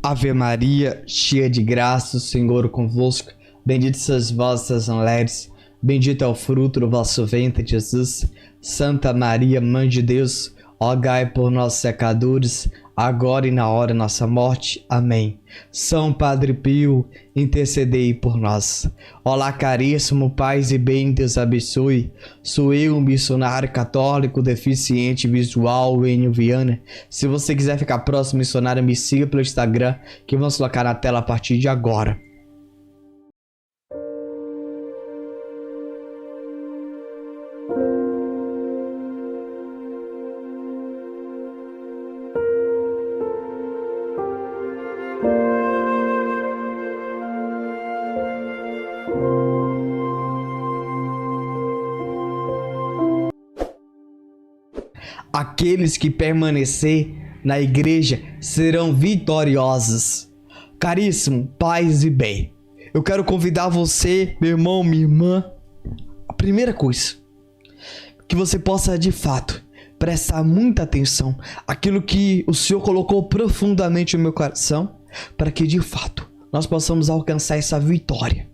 Ave Maria, cheia de graça, o Senhor convosco. Bendita sois vós, essas mulheres. Bendito é o fruto do vosso ventre, Jesus. Santa Maria, Mãe de Deus, rogai por nós pecadores, agora e na hora da nossa morte. Amém. São Padre Pio, intercedei por nós. Olá, caríssimo, paz e bem, Deus abençoe. Sou eu, um missionário católico deficiente visual em Viana. Se você quiser ficar próximo missionário, me siga pelo Instagram, que vamos colocar na tela a partir de agora. Aqueles que permanecer na igreja serão vitoriosos. Caríssimo, paz e bem. Eu quero convidar você, meu irmão, minha irmã, a primeira coisa, que você possa de fato prestar muita atenção àquilo que o Senhor colocou profundamente no meu coração, para que de fato nós possamos alcançar essa vitória,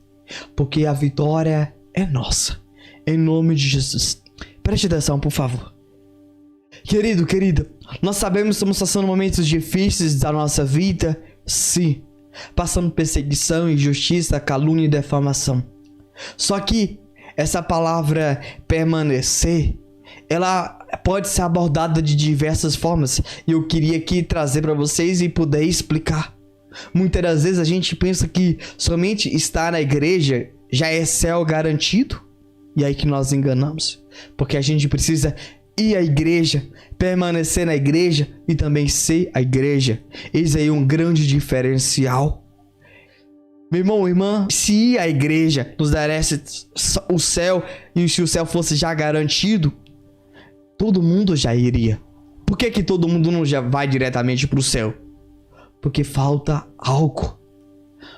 porque a vitória é nossa, em nome de Jesus. Preste atenção, por favor. Querido, querida, nós sabemos que estamos passando momentos difíceis da nossa vida, sim, passando perseguição, injustiça, calúnia e defamação. Só que essa palavra permanecer, ela pode ser abordada de diversas formas, e eu queria aqui trazer para vocês e poder explicar. Muitas das vezes a gente pensa que somente estar na igreja já é céu garantido, e aí que nós enganamos, porque a gente precisa ir à igreja, permanecer na igreja e também ser a igreja. Eis aí um grande diferencial. Meu irmão, minha irmã, se ir à igreja nos desse o céu, e se o céu fosse já garantido, todo mundo já iria. Por que todo mundo não já vai diretamente para o céu? Porque falta algo.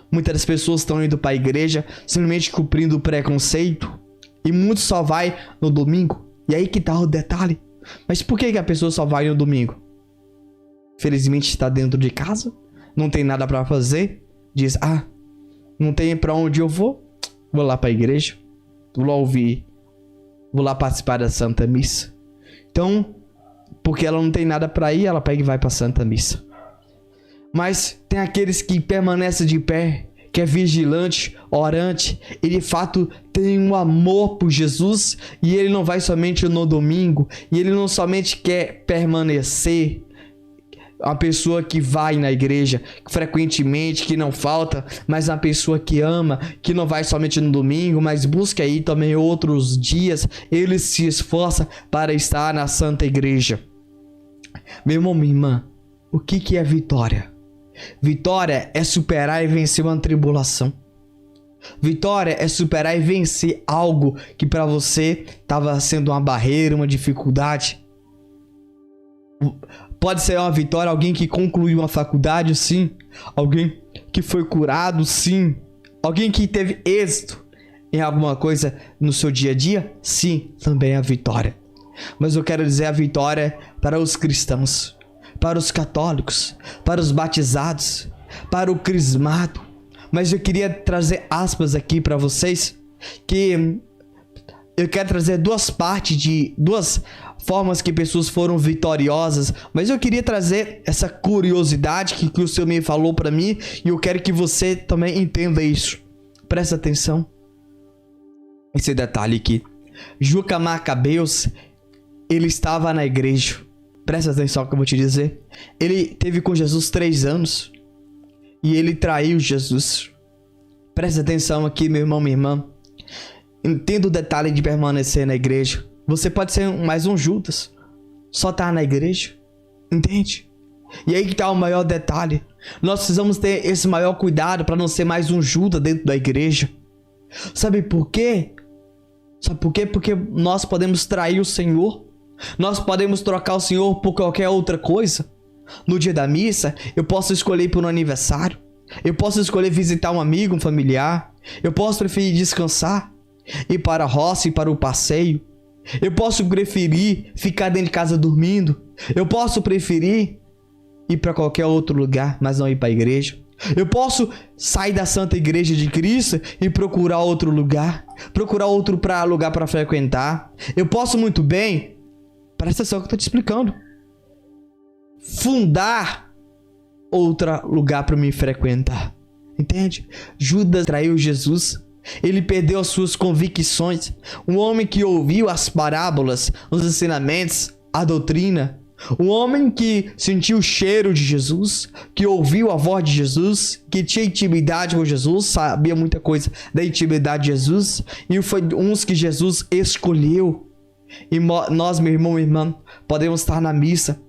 Muitas das pessoas estão indo para a igreja simplesmente cumprindo o preconceito, e muitos só vai no domingo. E aí que tá o detalhe. Mas por que a pessoa só vai no domingo? Felizmente está dentro de casa, não tem nada para fazer, diz, não tem para onde eu vou lá para a igreja, vou lá ouvir, vou lá participar da Santa Missa. Então, porque ela não tem nada para ir, ela pega e vai para a Santa Missa. Mas tem aqueles que permanecem de pé, que é vigilante, orante, ele de fato tem um amor por Jesus, e ele não vai somente no domingo, e ele não somente quer permanecer, uma pessoa que vai na igreja frequentemente, que não falta, mas uma pessoa que ama, que não vai somente no domingo, mas busca aí também outros dias, ele se esforça para estar na Santa Igreja. Meu irmão, minha irmã, o que é vitória? Vitória é superar e vencer uma tribulação. Vitória é superar e vencer algo que para você estava sendo uma barreira, uma dificuldade. Pode ser uma vitória, alguém que concluiu uma faculdade, sim. Alguém que foi curado, sim. Alguém que teve êxito em alguma coisa no seu dia a dia, sim, também é a vitória. Mas eu quero dizer a vitória para os cristãos, para os católicos, para os batizados, para o crismado. Mas eu queria trazer aspas aqui para vocês, que eu quero trazer duas formas que pessoas foram vitoriosas, mas eu queria trazer essa curiosidade que o Senhor me falou para mim, e eu quero que você também entenda isso. Presta atenção esse detalhe aqui. Juca Macabeus, ele estava na igreja. Presta atenção no que eu vou te dizer. Ele teve com Jesus 3 anos. E ele traiu Jesus. Presta atenção aqui, meu irmão, minha irmã. Entenda o detalhe de permanecer na igreja. Você pode ser mais um Judas. Só estar na igreja. Entende? E aí que está o maior detalhe. Nós precisamos ter esse maior cuidado para não ser mais um Judas dentro da igreja. Sabe por quê? Sabe por quê? Porque nós podemos trair o Senhor. Nós podemos trocar o Senhor por qualquer outra coisa. No dia da missa, eu posso escolher ir para um aniversário. Eu posso escolher visitar um amigo, um familiar. Eu posso preferir descansar, ir para a roça, ir para o passeio. Eu posso preferir ficar dentro de casa dormindo. Eu posso preferir ir para qualquer outro lugar, mas não ir para a igreja. Eu posso sair da Santa Igreja de Cristo e procurar outro lugar, procurar outro lugar para frequentar. Eu posso muito bem, presta atenção que eu estou te explicando, fundar outro lugar para me frequentar. Entende? Judas traiu Jesus. Ele perdeu as suas convicções. Um homem que ouviu as parábolas, os ensinamentos, a doutrina. Um homem que sentiu o cheiro de Jesus, que ouviu a voz de Jesus, que tinha intimidade com Jesus, sabia muita coisa da intimidade de Jesus, e foi uns que Jesus escolheu. E nós, meu irmão, minha irmã, podemos estar na missa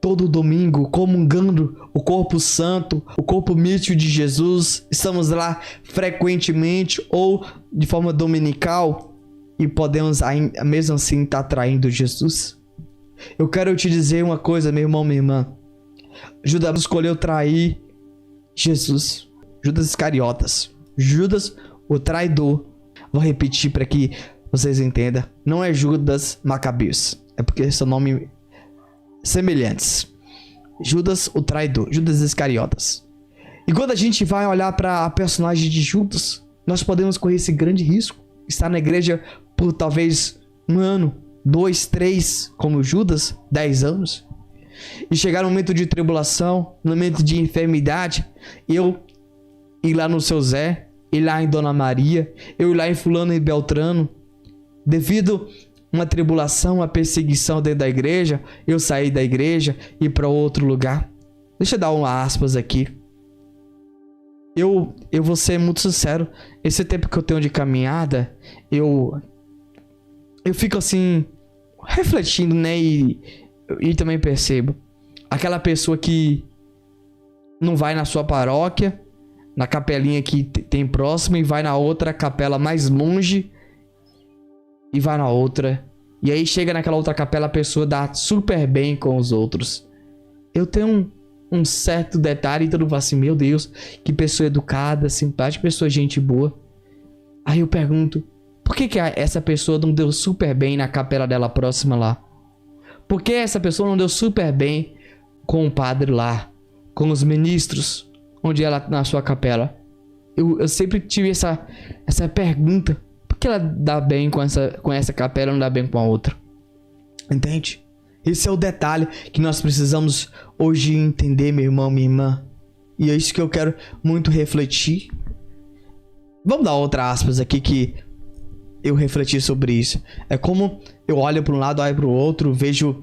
todo domingo, comungando o corpo santo, o corpo místico de Jesus. Estamos lá frequentemente ou de forma dominical e podemos mesmo assim estar traindo Jesus. Eu quero te dizer uma coisa, meu irmão, minha irmã. Judas escolheu trair Jesus. Judas Iscariotas. Judas, o traidor. Vou repetir para que vocês entendam. Não é Judas Macabeus. É porque são nomes semelhantes. Judas, o traidor. Judas Iscariotas. E quando a gente vai olhar para a personagem de Judas, nós podemos correr esse grande risco. Estar na igreja por talvez 1 ano, 2, 3, como Judas, 10 anos. E chegar no momento de tribulação, no momento de enfermidade, eu ir lá no seu Zé, ir lá em Dona Maria, eu ir lá em fulano e Beltrano, devido uma tribulação, uma perseguição dentro da igreja, eu sair da igreja e ir para outro lugar. Deixa eu dar uma aspas aqui. Eu vou ser muito sincero, esse tempo que eu tenho de caminhada, eu fico assim, refletindo, né, e também percebo, aquela pessoa que não vai na sua paróquia, na capelinha que tem próxima, e vai na outra capela mais longe, e vai na outra, e aí chega naquela outra capela, a pessoa dá super bem com os outros. Eu tenho um certo detalhe, e todo mundo fala assim, meu Deus, que pessoa educada, simpática, pessoa gente boa. Aí eu pergunto, por que essa pessoa não deu super bem na capela dela próxima lá? Por que essa pessoa não deu super bem com o padre lá, com os ministros, onde ela na sua capela? Eu sempre tive essa pergunta. Por que ela dá bem com essa capela e não dá bem com a outra? Entende? Esse é o detalhe que nós precisamos hoje entender, meu irmão, minha irmã. E é isso que eu quero muito refletir. Vamos dar outra aspas aqui que eu refleti sobre isso. É como eu olho para um lado, olho para o outro, vejo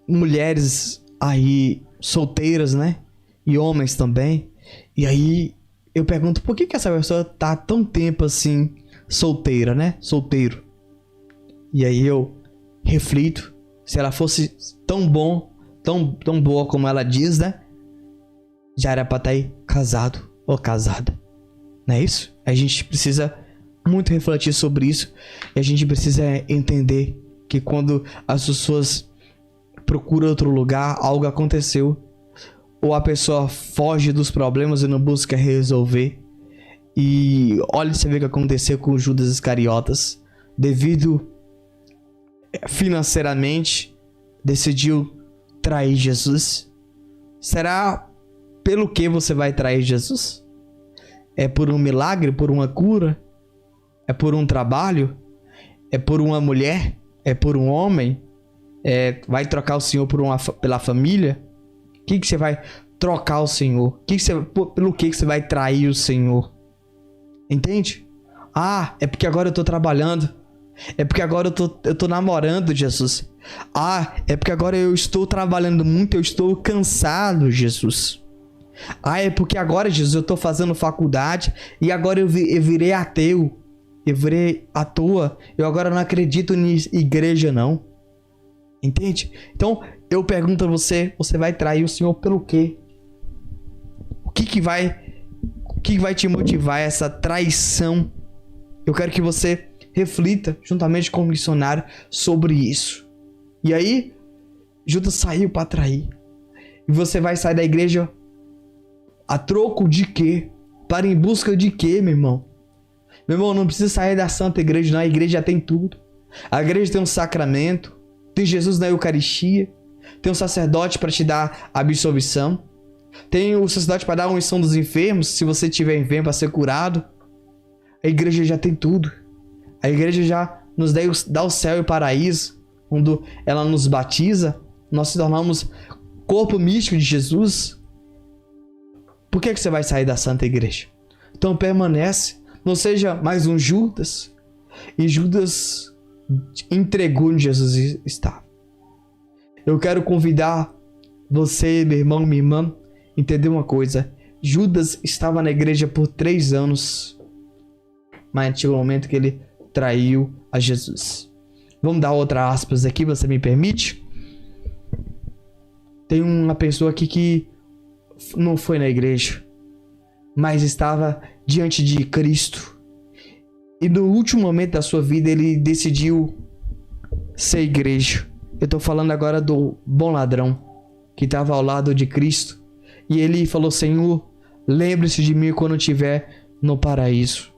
mulheres aí solteiras, né? E homens também. E aí eu pergunto, por que essa pessoa tá tão tempo assim solteira, né? Solteiro. E aí eu reflito, se ela fosse tão boa como ela diz, né? Já era pra estar aí casado ou casada. Não é isso? A gente precisa muito refletir sobre isso. E a gente precisa entender que quando as pessoas procuram outro lugar, algo aconteceu. Ou a pessoa foge dos problemas e não busca resolver. E olha, você vê o que aconteceu com Judas Iscariotas. Devido financeiramente, decidiu trair Jesus. Será pelo que você vai trair Jesus? É por um milagre, por uma cura? É por um trabalho? É por uma mulher? É por um homem? Vai trocar o Senhor pela família? O que você vai trocar o Senhor? Pelo que você vai trair o Senhor? Entende? Ah, é porque agora eu tô trabalhando. É porque agora eu tô namorando, Jesus. Ah, é porque agora eu estou trabalhando muito, eu estou cansado, Jesus. Ah, é porque agora, Jesus, eu tô fazendo faculdade e agora eu virei ateu. Eu virei à toa. Eu agora não acredito em igreja, não. Entende? Então, eu pergunto a você, você vai trair o Senhor pelo quê? O que vai te motivar essa traição? Eu quero que você reflita juntamente com o missionário sobre isso. E aí, Judas saiu para trair. E você vai sair da igreja a troco de quê? Para em busca de quê, meu irmão? Meu irmão, não precisa sair da Santa Igreja, não. A igreja já tem tudo. A igreja tem um sacramento, tem Jesus na Eucaristia, Tem um sacerdote para te dar absolvição. Tem o sacerdote para dar a unção dos enfermos, se você tiver enfermo para ser curado. A igreja já tem tudo. A igreja já nos dá o céu e o paraíso. Quando ela nos batiza, nós se tornamos corpo místico de Jesus. Por que você vai sair da Santa Igreja? Então permanece. Não seja mais um Judas. E Judas entregou onde Jesus estava. Eu quero convidar você, meu irmão, minha irmã, entender uma coisa. Judas estava na igreja por 3 anos. Mas chegou o momento que ele traiu a Jesus. Vamos dar outra aspas aqui, você me permite? Tem uma pessoa aqui que não foi na igreja, mas estava diante de Cristo. E no último momento da sua vida ele decidiu ser igreja. Eu estou falando agora do bom ladrão, que estava ao lado de Cristo. E ele falou: Senhor, lembre-se de mim quando eu estiver no paraíso.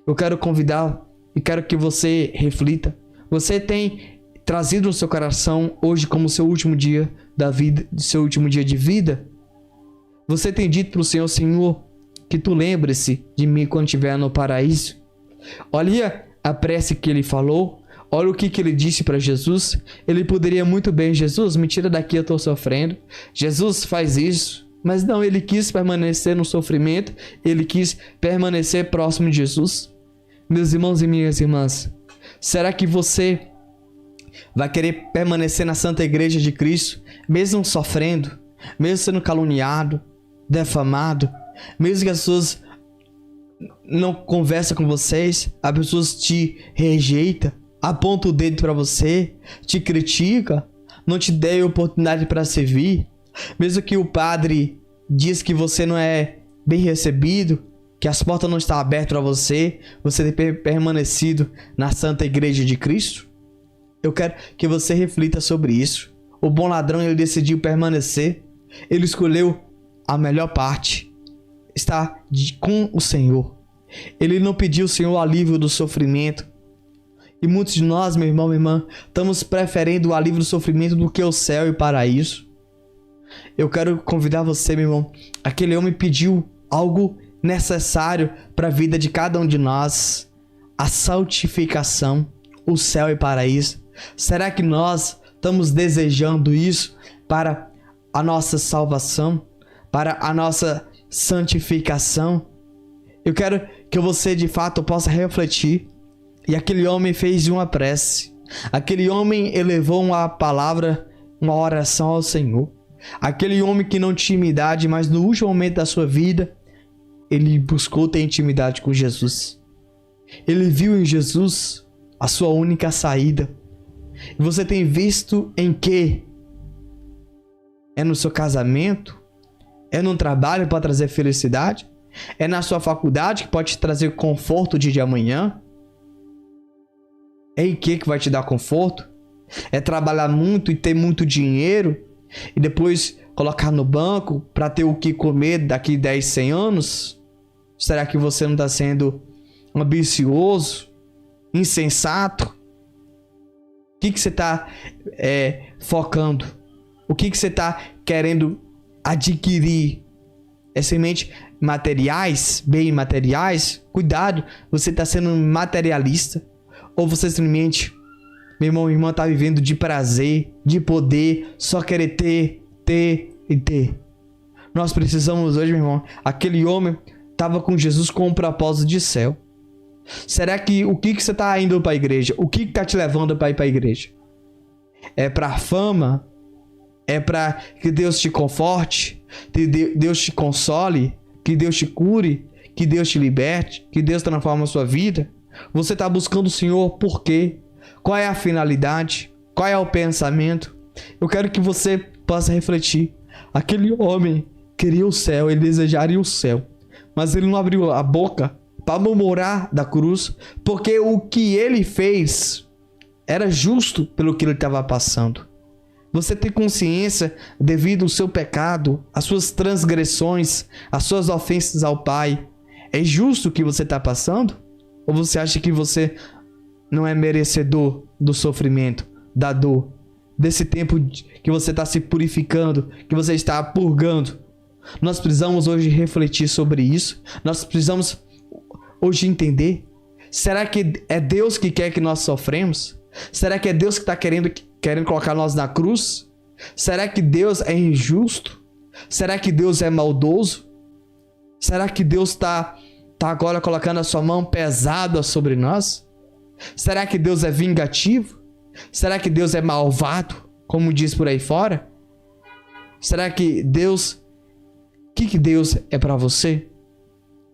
Eu quero convidar e quero que você reflita. Você tem trazido no seu coração hoje como seu último dia da vida, seu último dia de vida? Você tem dito para o Senhor: Senhor, que tu lembre-se de mim quando estiver no paraíso? Olha a prece que ele falou. Olha o que ele disse para Jesus. Ele poderia muito bem: Jesus, me tira daqui, eu estou sofrendo. Jesus, faz isso. Mas não, ele quis permanecer no sofrimento. Ele quis permanecer próximo de Jesus. Meus irmãos e minhas irmãs, será que você vai querer permanecer na Santa Igreja de Cristo, mesmo sofrendo, mesmo sendo caluniado, defamado, mesmo que as pessoas não conversam com vocês, as pessoas te rejeitam, apontam o dedo para você, te critica, não te dê oportunidade para servir, mesmo que o padre diz que você não é bem recebido, que as portas não estão abertas para você, você tem permanecido na Santa Igreja de Cristo? Eu quero que você reflita sobre isso. O bom ladrão, ele decidiu permanecer, ele escolheu a melhor parte, estar com o Senhor. Ele não pediu ao Senhor alívio do sofrimento. E muitos de nós, meu irmão, minha irmã, estamos preferindo o alívio do sofrimento do que o céu e o paraíso. Eu quero convidar você, meu irmão. Aquele homem pediu algo necessário para a vida de cada um de nós: a santificação, o céu e o paraíso. Será que nós estamos desejando isso para a nossa salvação, para a nossa santificação? Eu quero que você de fato possa refletir. E aquele homem fez uma prece. Aquele homem elevou uma palavra, uma oração ao Senhor. Aquele homem que não tinha intimidade, mas no último momento da sua vida, ele buscou ter intimidade com Jesus. Ele viu em Jesus a sua única saída. E você tem visto em quê? É no seu casamento? É no trabalho para trazer felicidade? É na sua faculdade que pode te trazer conforto dia de amanhã? É em que vai te dar conforto? É trabalhar muito e ter muito dinheiro e depois colocar no banco para ter o que comer daqui 10, 100 anos? Será que você não está sendo ambicioso, insensato? O que você está focando? O que você está querendo adquirir? É semente materiais, bem materiais? Cuidado, você está sendo materialista. Ou você simplesmente, meu irmão, minha irmã, está vivendo de prazer, de poder, só querer ter e ter. Nós precisamos hoje, meu irmão, aquele homem estava com Jesus com um propósito de céu. Será que o que você está indo para a igreja? O que está te levando para ir para a igreja? É para fama? É para que Deus te conforte? Que Deus te console? Que Deus te cure? Que Deus te liberte? Que Deus transforme a sua vida? Você está buscando o Senhor por quê? Qual é a finalidade? Qual é o pensamento? Eu quero que você possa refletir. Aquele homem queria o céu, ele desejaria o céu, mas ele não abriu a boca para murmurar da cruz, porque o que ele fez era justo pelo que ele estava passando. Você tem consciência devido ao seu pecado, às suas transgressões, às suas ofensas ao Pai? É justo o que você está passando? Ou você acha que você não é merecedor do sofrimento, da dor? desse tempo que você está se purificando, que você está purgando. Nós precisamos hoje refletir sobre isso. Nós precisamos hoje entender. Será que é Deus que quer que nós sofremos? Será que é Deus que está querendo colocar nós na cruz? Será que Deus é injusto? Será que Deus é maldoso? Será que Deus está agora colocando a sua mão pesada sobre nós? Será que Deus é vingativo? Será que Deus é malvado, como diz por aí fora? Será que Deus... O que Deus é para você?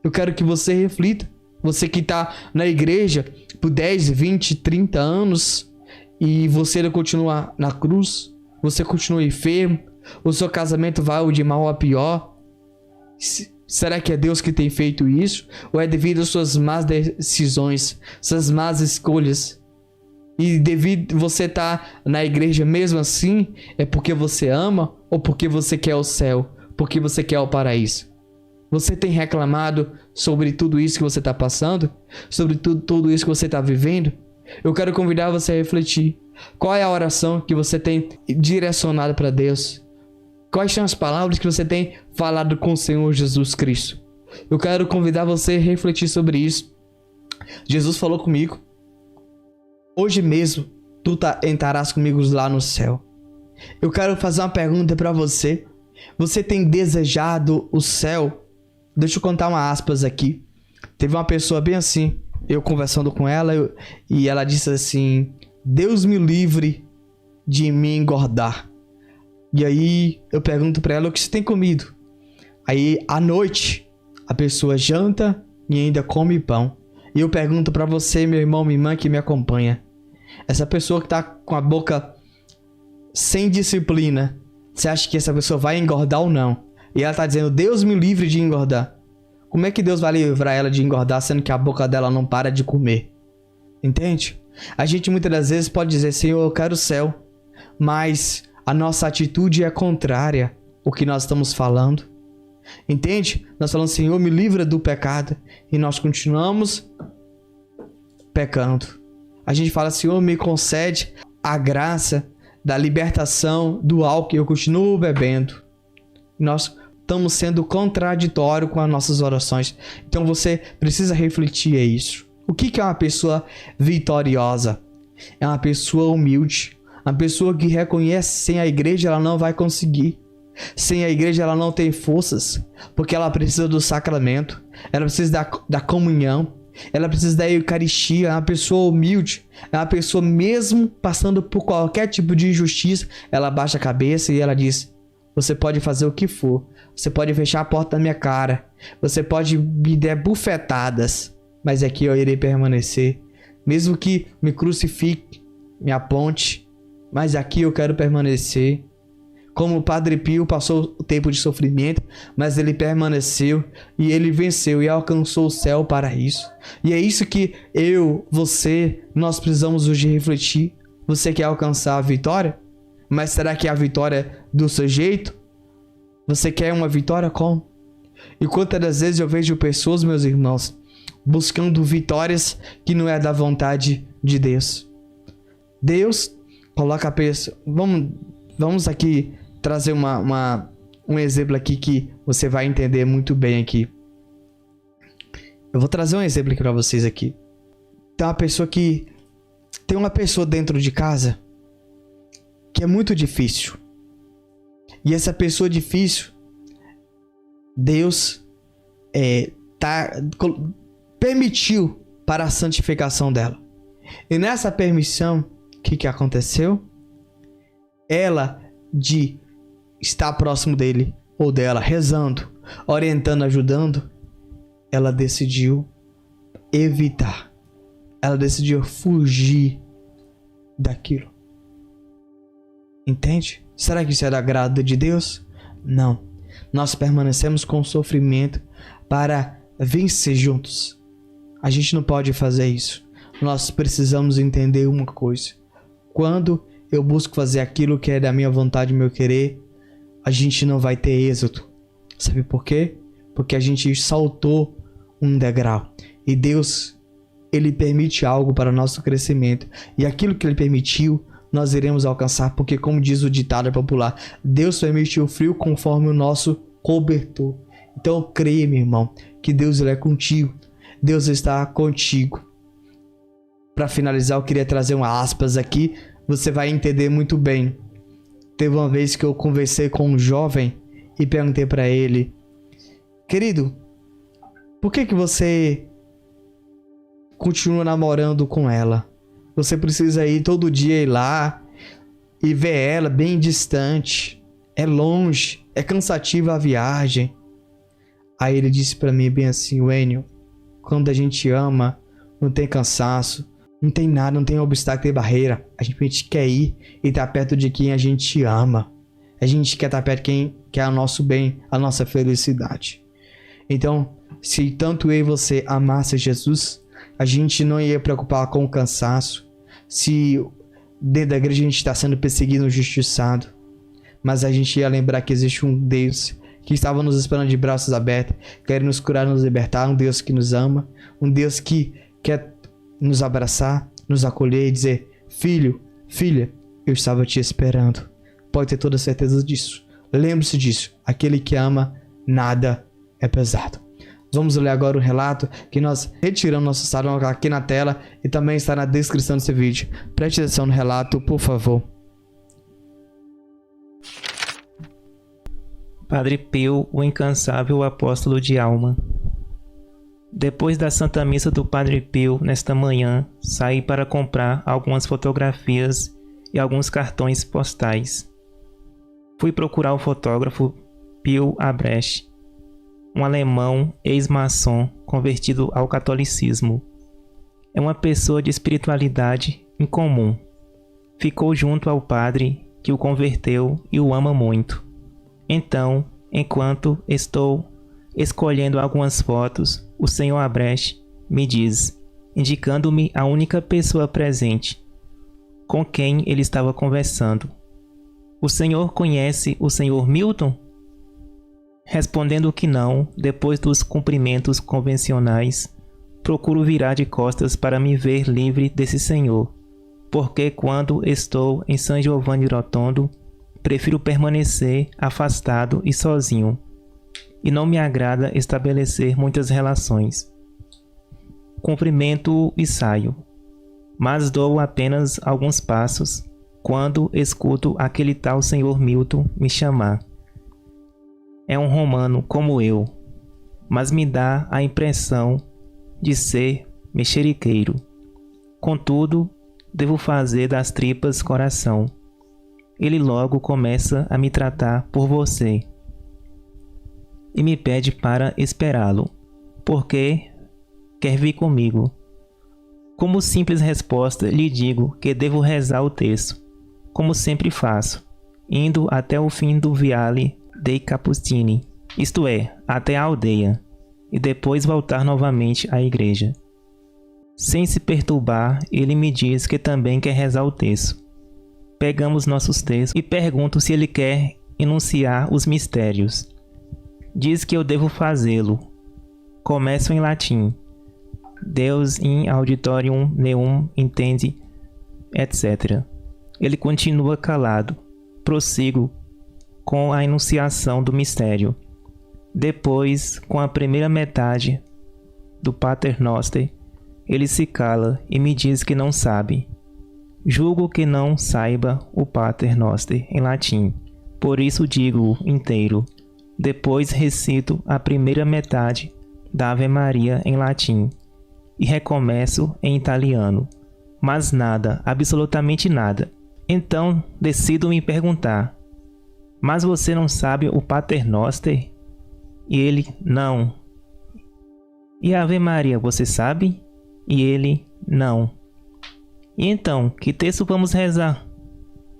Eu quero que você reflita. Você que está na igreja por 10, 20, 30 anos e você continua na cruz, você continua enfermo, o seu casamento vai de mal a pior. Será que é Deus que tem feito isso? Ou é devido às suas más decisões, suas más escolhas? E devido você estar na igreja mesmo assim, é porque você ama ou porque você quer o céu? Porque você quer o paraíso? Você tem reclamado sobre tudo isso que você está passando? Sobre tudo isso que você está vivendo? Eu quero convidar você a refletir. Qual é a oração que você tem direcionado para Deus? Quais são as palavras que você tem falado com o Senhor Jesus Cristo? Eu quero convidar você a refletir sobre isso. Jesus falou comigo: hoje mesmo tu entrarás comigo lá no céu. Eu quero fazer uma pergunta para você. Você tem desejado o céu? Deixa eu contar uma aspas aqui. Teve uma pessoa bem assim, eu conversando com ela, e ela disse assim: Deus me livre de me engordar. E aí eu pergunto para ela: o que você tem comido? Aí à noite a pessoa janta e ainda come pão. E eu pergunto para você, meu irmão, minha irmã que me acompanha, essa pessoa que tá com a boca sem disciplina, você acha que essa pessoa vai engordar ou não? E ela tá dizendo: Deus me livre de engordar. Como é que Deus vai livrar ela de engordar, sendo que a boca dela não para de comer? Entende? A gente muitas das vezes pode dizer: Senhor, eu quero o céu, mas a nossa atitude é contrária ao que nós estamos falando. Entende? Nós falamos: Senhor, me livra do pecado, e nós continuamos pecando. A gente fala: Senhor, me concede a graça da libertação do álcool, e eu continuo bebendo. Nós estamos sendo contraditórios com as nossas orações. Então você precisa refletir isso. O que é uma pessoa vitoriosa? É uma pessoa humilde, uma pessoa que reconhece: sem a igreja ela não vai conseguir. Sem a igreja ela não tem forças, porque ela precisa do sacramento, ela precisa da comunhão, ela precisa da eucaristia. É uma pessoa humilde, é uma pessoa mesmo passando por qualquer tipo de injustiça, ela baixa a cabeça e ela diz: você pode fazer o que for, você pode fechar a porta na minha cara, você pode me dar bufetadas, mas aqui eu irei permanecer, mesmo que me crucifique, me aponte, mas aqui eu quero permanecer. Como o Padre Pio passou o tempo de sofrimento, mas ele permaneceu e ele venceu e alcançou o céu para isso. E é isso que nós precisamos hoje refletir. Você quer alcançar a vitória? Mas será que é a vitória do seu jeito? Você quer uma vitória como? E quantas das vezes eu vejo pessoas, meus irmãos, buscando vitórias que não é da vontade de Deus. Deus coloca a pessoa... Vamos aqui trazer um exemplo aqui que você vai entender muito bem aqui. Eu vou trazer um exemplo aqui para vocês aqui. Tem uma pessoa dentro de casa que é muito difícil. E essa pessoa difícil, Deus permitiu para a santificação dela. E nessa permissão, o que aconteceu? Ela, de estar próximo dele ou dela, rezando, orientando, ajudando, ela decidiu evitar. Ela decidiu fugir daquilo. Entende? Será que isso é da graça de Deus? Não. Nós permanecemos com o sofrimento para vencer juntos. A gente não pode fazer isso. Nós precisamos entender uma coisa. Quando eu busco fazer aquilo que é da minha vontade, meu querer, a gente não vai ter êxito. Sabe por quê? Porque a gente saltou um degrau. E Deus, Ele permite algo para o nosso crescimento. E aquilo que Ele permitiu nós iremos alcançar, porque como diz o ditado popular, Deus permite o frio conforme o nosso cobertor. Então creia, meu irmão, que Deus ele é contigo, Deus está contigo. Para finalizar, eu queria trazer uma aspas aqui, você vai entender muito bem. Teve uma vez que eu conversei com um jovem e perguntei para ele: querido, por que você continua namorando com ela? Você precisa ir todo dia ir lá e ver ela bem distante. É longe, é cansativa a viagem. Aí ele disse para mim bem assim: Wênio, quando a gente ama, não tem cansaço, não tem nada, não tem obstáculo, tem barreira. A gente quer ir e estar perto de quem a gente ama. A gente quer estar perto de quem quer o nosso bem, a nossa felicidade. Então, se tanto eu e você amasse Jesus, a gente não ia preocupar com o cansaço. Se dentro da igreja a gente está sendo perseguido, injustiçado, mas a gente ia lembrar que existe um Deus que estava nos esperando de braços abertos, quer nos curar, nos libertar, um Deus que nos ama, um Deus que quer nos abraçar, nos acolher e dizer: filho, filha, eu estava te esperando. Pode ter toda certeza disso. Lembre-se disso. Aquele que ama, nada é pesado. Vamos ler agora o relato que nós retiramos nosso salão aqui na tela e também está na descrição desse vídeo. Preste atenção no relato, por favor. Padre Pio, o incansável apóstolo de alma. Depois da Santa Missa do Padre Pio, nesta manhã, saí para comprar algumas fotografias e alguns cartões postais. Fui procurar o fotógrafo Pio Abrecht, um alemão ex-maçom convertido ao catolicismo. É uma pessoa de espiritualidade incomum. Ficou junto ao padre que o converteu e o ama muito. Então, enquanto estou escolhendo algumas fotos, o Sr. Abrecht me diz, indicando-me a única pessoa presente com quem ele estava conversando: o senhor conhece o Sr. Milton? Respondendo que não, depois dos cumprimentos convencionais, procuro virar de costas para me ver livre desse senhor, porque quando estou em San Giovanni Rotondo, prefiro permanecer afastado e sozinho, e não me agrada estabelecer muitas relações. Cumprimento e saio, mas dou apenas alguns passos quando escuto aquele tal Sr. Milton me chamar. É um romano como eu, mas me dá a impressão de ser mexeriqueiro. Contudo, devo fazer das tripas coração. Ele logo começa a me tratar por você e me pede para esperá-lo, porque quer vir comigo. Como simples resposta, lhe digo que devo rezar o texto, como sempre faço, indo até o fim do Viale dei Cappuccini, isto é, até a aldeia, e depois voltar novamente à igreja. Sem se perturbar, ele me diz que também quer rezar o texto. Pegamos nossos textos e pergunto se ele quer enunciar os mistérios. Diz que eu devo fazê-lo. Começo em latim: Deus in auditorium meum intende, etc. Ele continua calado. Prossigo com a enunciação do mistério. Depois, com a primeira metade do Pater Noster, ele se cala e me diz que não sabe. Julgo que não saiba o Pater Noster em latim, por isso digo-o inteiro. Depois recito a primeira metade da Ave Maria em latim e recomeço em italiano, mas nada, absolutamente nada. Então decido me perguntar: mas você não sabe o Pater Noster? E ele: não. E a Ave Maria você sabe? E ele: não. E então, que texto vamos rezar?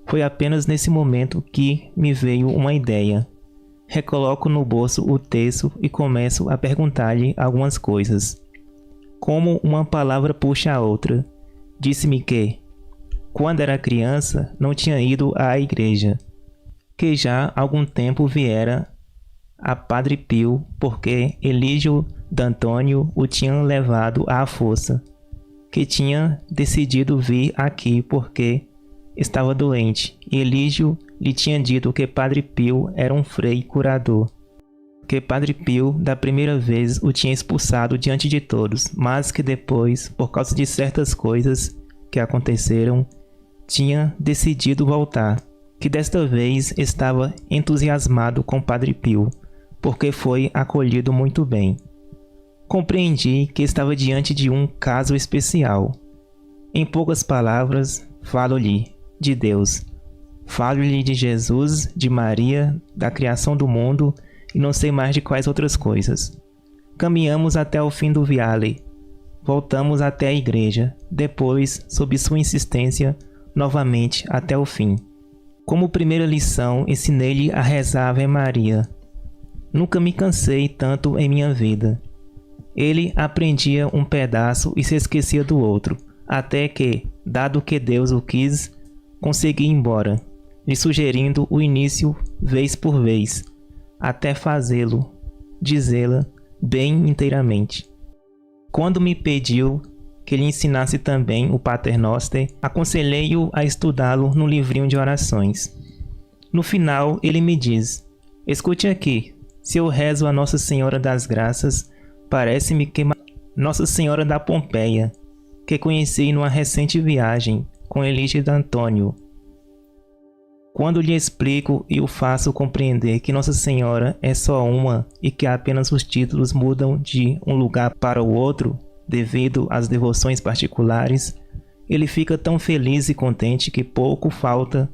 Foi apenas nesse momento que me veio uma ideia. Recoloco no bolso o texto e começo a perguntar-lhe algumas coisas. Como uma palavra puxa a outra, disse-me que, quando era criança, não tinha ido à igreja, que já há algum tempo viera a Padre Pio porque Elígio d'Antônio o tinha levado à força, que tinha decidido vir aqui porque estava doente e Elígio lhe tinha dito que Padre Pio era um frei curador. Que Padre Pio, da primeira vez, o tinha expulsado diante de todos, mas que depois, por causa de certas coisas que aconteceram, tinha decidido voltar. Que desta vez estava entusiasmado com Padre Pio, porque foi acolhido muito bem. Compreendi que estava diante de um caso especial. Em poucas palavras, falo-lhe de Deus. Falo-lhe de Jesus, de Maria, da criação do mundo e não sei mais de quais outras coisas. Caminhamos até o fim do viale. Voltamos até a igreja, depois, sob sua insistência, novamente até o fim. Como primeira lição, ensinei-lhe a rezar a Ave Maria. Nunca me cansei tanto em minha vida. Ele aprendia um pedaço e se esquecia do outro, até que, dado que Deus o quis, consegui ir embora, lhe sugerindo o início vez por vez, até fazê-lo, dizê-la bem inteiramente. Quando me pediu que lhe ensinasse também o Pater Noster, aconselhei-o a estudá-lo no livrinho de orações. No final, ele me diz: escute aqui, se eu rezo a Nossa Senhora das Graças, parece-me que Nossa Senhora da Pompeia, que conheci numa recente viagem com Elígida Antônio. Quando lhe explico e o faço compreender que Nossa Senhora é só uma e que apenas os títulos mudam de um lugar para o outro, devido às devoções particulares, ele fica tão feliz e contente que pouco falta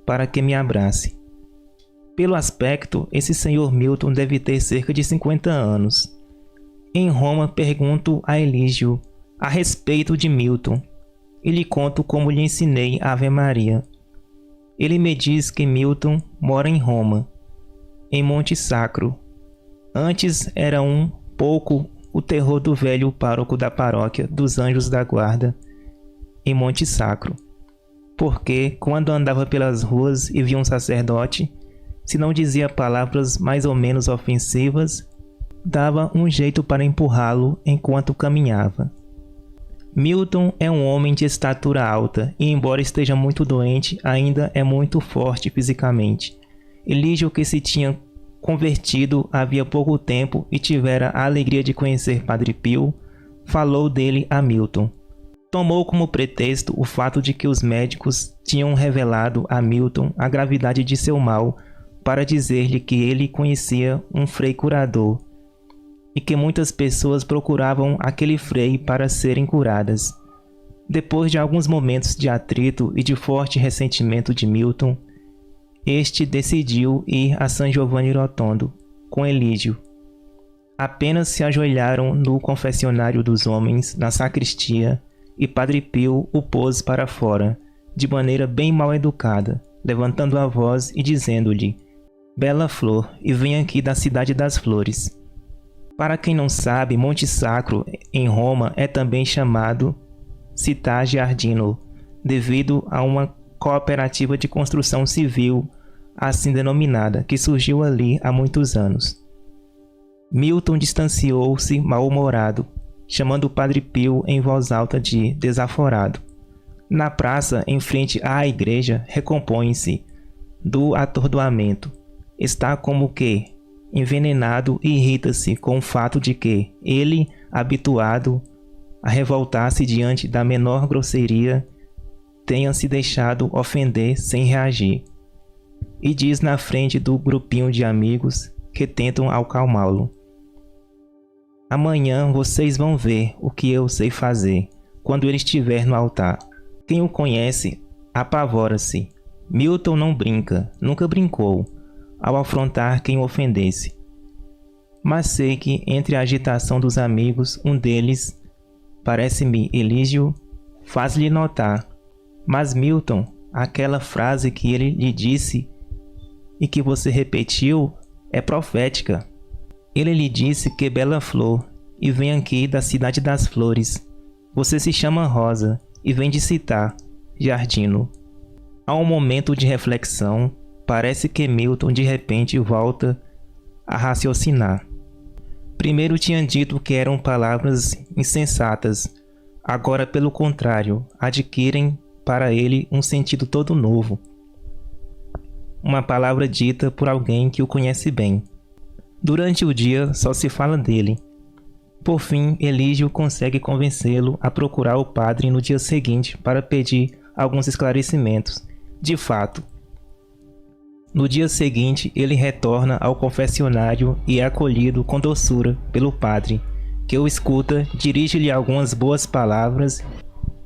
para que me abrace. Pelo aspecto, esse senhor Milton deve ter cerca de 50 anos. Em Roma, pergunto a Elígio a respeito de Milton e lhe conto como lhe ensinei a Ave Maria. Ele me diz que Milton mora em Roma, em Monte Sacro. Antes era um pouco o terror do velho pároco da paróquia dos Anjos da Guarda, em Monte Sacro, porque quando andava pelas ruas e via um sacerdote, se não dizia palavras mais ou menos ofensivas, dava um jeito para empurrá-lo enquanto caminhava. Milton é um homem de estatura alta e, embora esteja muito doente, ainda é muito forte fisicamente. Elígio, que se tinha convertido havia pouco tempo e tivera a alegria de conhecer Padre Pio, falou dele a Milton. Tomou como pretexto o fato de que os médicos tinham revelado a Milton a gravidade de seu mal para dizer-lhe que ele conhecia um frei curador e que muitas pessoas procuravam aquele frei para serem curadas. Depois de alguns momentos de atrito e de forte ressentimento de Milton, este decidiu ir a San Giovanni Rotondo com Elígio. Apenas se ajoelharam no confessionário dos homens, na sacristia, e Padre Pio o pôs para fora, de maneira bem mal educada, levantando a voz e dizendo-lhe: bela flor, e vem aqui da cidade das flores. Para quem não sabe, Monte Sacro, em Roma, é também chamado Città Giardino, devido a uma cooperativa de construção civil, assim denominada, que surgiu ali há muitos anos. Milton distanciou-se mal-humorado, chamando o Padre Pio em voz alta de desaforado. Na praça, em frente à igreja, recompõe-se do atordoamento. Está como que envenenado e irrita-se com o fato de que ele, habituado a revoltar-se diante da menor grosseria, tenha se deixado ofender sem reagir, e diz na frente do grupinho de amigos que tentam acalmá-lo: amanhã vocês vão ver o que eu sei fazer quando ele estiver no altar. Quem o conhece apavora-se. Milton não brinca, nunca brincou, ao afrontar quem o ofendesse. Mas sei que entre a agitação dos amigos, um deles, parece-me Elígio, faz-lhe notar: mas Milton, aquela frase que ele lhe disse e que você repetiu é profética. Ele lhe disse que bela flor, e vem aqui da cidade das flores. Você se chama Rosa, e vem de Città Giardino. Há um momento de reflexão, parece que Milton de repente volta a raciocinar. Primeiro tinha dito que eram palavras insensatas, agora pelo contrário, adquirem para ele um sentido todo novo. Uma palavra dita por alguém que o conhece bem. Durante o dia só se fala dele. Por fim, Elígio consegue convencê-lo a procurar o padre no dia seguinte para pedir alguns esclarecimentos. De fato, no dia seguinte ele retorna ao confessionário e é acolhido com doçura pelo padre, que o escuta, dirige-lhe algumas boas palavras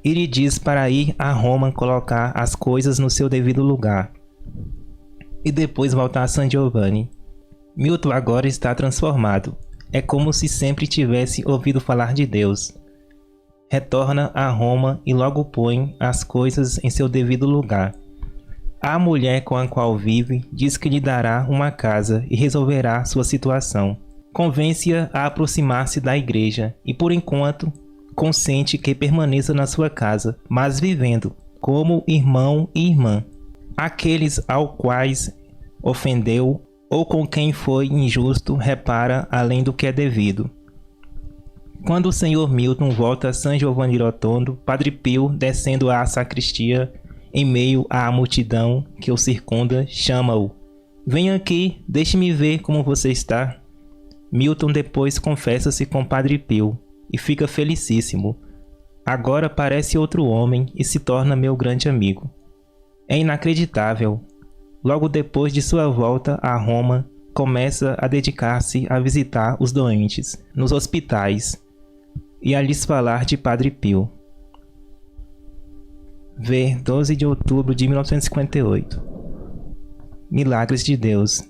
e lhe diz para ir a Roma colocar as coisas no seu devido lugar e depois voltar a San Giovanni. Milton agora está transformado. É como se sempre tivesse ouvido falar de Deus. Retorna a Roma e logo põe as coisas em seu devido lugar. A mulher com a qual vive diz que lhe dará uma casa e resolverá sua situação. Convence-a a aproximar-se da igreja e, por enquanto, consente que permaneça na sua casa, mas vivendo como irmão e irmã. Aqueles aos quais ofendeu ou com quem foi injusto repara além do que é devido. Quando o senhor Milton volta a San Giovanni Rotondo, Padre Pio, descendo à sacristia, em meio à multidão que o circunda, chama-o. Venha aqui, deixe-me ver como você está. Milton depois confessa-se com Padre Pio e fica felicíssimo. Agora parece outro homem e se torna meu grande amigo. É inacreditável. Logo depois de sua volta a Roma, começa a dedicar-se a visitar os doentes nos hospitais e a lhes falar de Padre Pio. Ver 12 de outubro de 1958. Milagres de Deus.